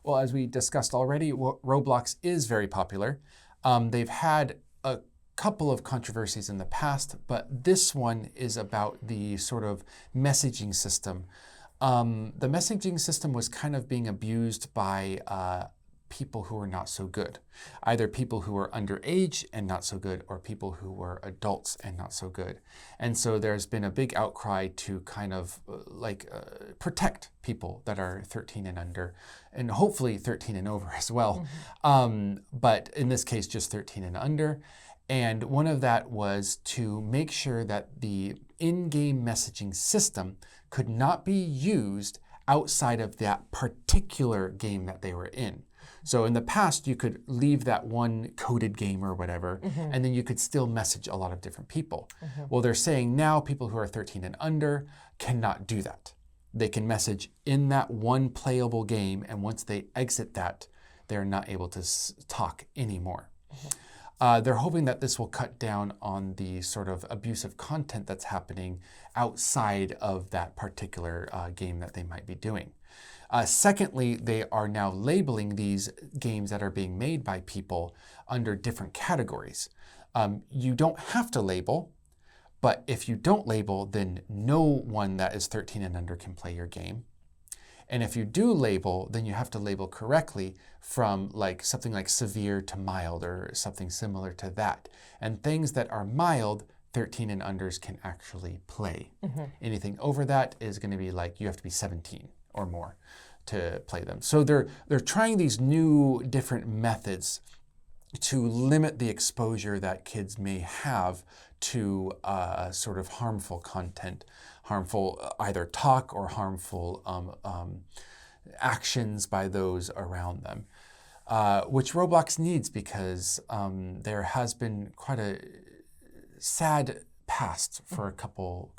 Well, as we discussed already, Roblox is very popular. They've had a couple of controversies in the past, but this one is about the sort of messaging system. The messaging system was kind of being abused by people who are not so good. Either people who are underage and not so good, or people who were adults and not so good. And so there's been a big outcry to kind of protect people that are 13 and under, and hopefully 13 and over as well. But in this case, just 13 and under. And one of that was to make sure that the in-game messaging system could not be used outside of that particular game that they were in. So in the past, you could leave that one coded game or whatever, and then you could still message a lot of different people. Well, they're saying now people who are 13 and under cannot do that. They can message in that one playable game, and once they exit that, they're not able to talk anymore. They're hoping that this will cut down on the sort of abusive content that's happening outside of that particular game that they might be doing. Secondly, they are now labeling these games that are being made by people under different categories. You don't have to label, but if you don't label, then no one that is 13 and under can play your game. And if you do label, then you have to label correctly from like something like severe to mild or something similar to that. And things that are mild, 13 and unders can actually play. Anything over that is going to be like you have to be 17 or more to play them. So they're trying these new different methods to limit the exposure that kids may have to sort of harmful content, harmful either talk or harmful actions by those around them, which Roblox needs because there has been quite a sad past for a couple,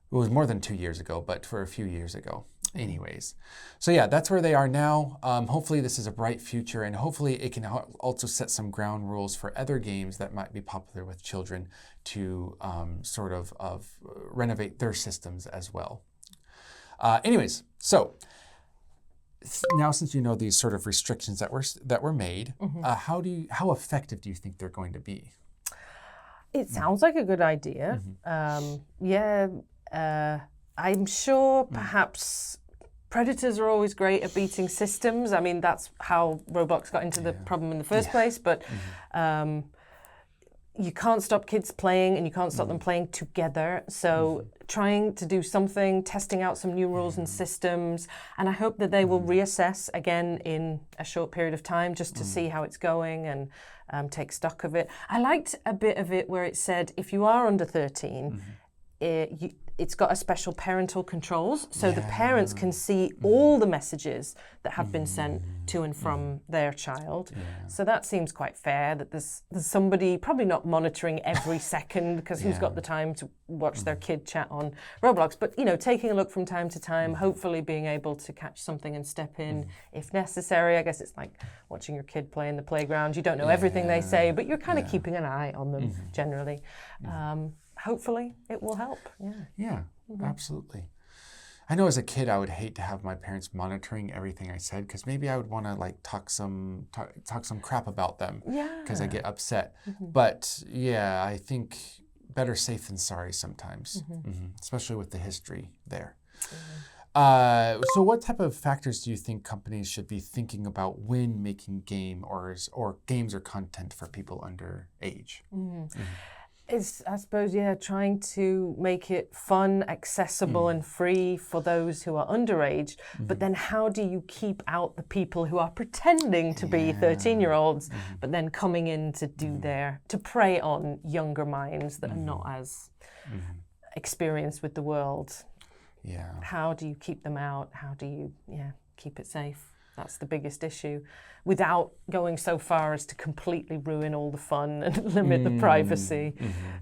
it was more than 2 years ago, but for a few years ago. Anyways, so yeah, that's where they are now. Hopefully this is a bright future, and hopefully it can also set some ground rules for other games that might be popular with children to sort of renovate their systems as well. Anyways, so now since you know these sort of restrictions that were made, how effective do you think they're going to be? It sounds like a good idea. I'm sure perhaps predators are always great at beating systems. I mean, that's how Roblox got into the problem in the first place. But you can't stop kids playing, and you can't stop them playing together. So trying to do something, testing out some new rules and systems. And I hope that they will reassess again in a short period of time just to see how it's going and take stock of it. I liked a bit of it where it said if you are under 13, it's got a special parental controls, so the parents can see all the messages that have been sent to and from their child. So that seems quite fair, that there's somebody probably not monitoring every second, because who's got the time to watch their kid chat on Roblox, but taking a look from time to time, hopefully being able to catch something and step in if necessary. I guess it's like watching your kid play in the playground. You don't know everything they say, but you're kind of keeping an eye on them generally. Hopefully it will help. Yeah, absolutely. I know as a kid I would hate to have my parents monitoring everything I said, because maybe I would want to like talk some crap about them because I get upset. But yeah, I think better safe than sorry sometimes, especially with the history there. So what type of factors do you think companies should be thinking about when making games or content for people under age? It's, I suppose, trying to make it fun, accessible and free for those who are underage. But then how do you keep out the people who are pretending to be 13-year-olds, but then coming in to do to prey on younger minds that are not as experienced with the world? How do you keep them out? How do you keep it safe? That's the biggest issue, without going so far as to completely ruin all the fun and limit the privacy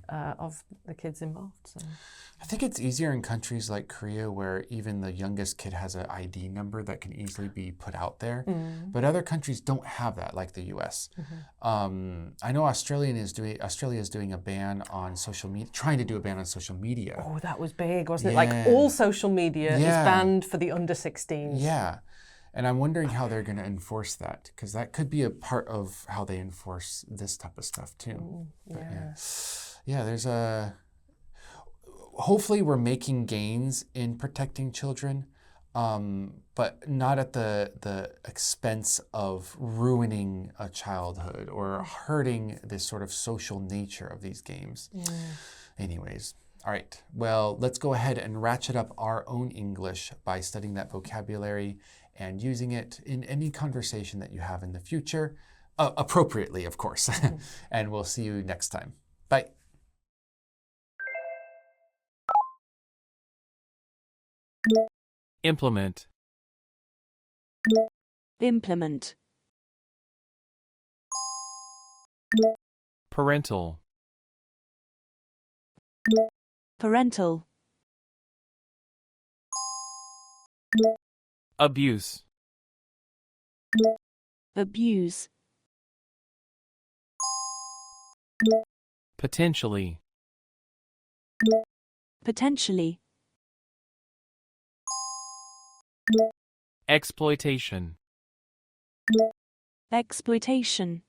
of the kids involved. So. I think it's easier in countries like Korea, where even the youngest kid has an ID number that can easily be put out there. But other countries don't have that, like the US. I know Australia is doing a ban on social media, trying to do a ban on social media. Oh, that was big, wasn't it? Like all social media is banned for the under 16s. Yeah. And I'm wondering how they're going to enforce that, because that could be a part of how they enforce this type of stuff too. Yeah, there's a... Hopefully we're making gains in protecting children, but not at the expense of ruining a childhood or hurting this sort of social nature of these games. Anyways, all right. Well, let's go ahead and ratchet up our own English by studying that vocabulary and using it in any conversation that you have in the future, appropriately, of course. And we'll see you next time. Bye. Implement. Implement. Parental. Parental. Abuse. Abuse. Potentially. Potentially. Exploitation. Exploitation.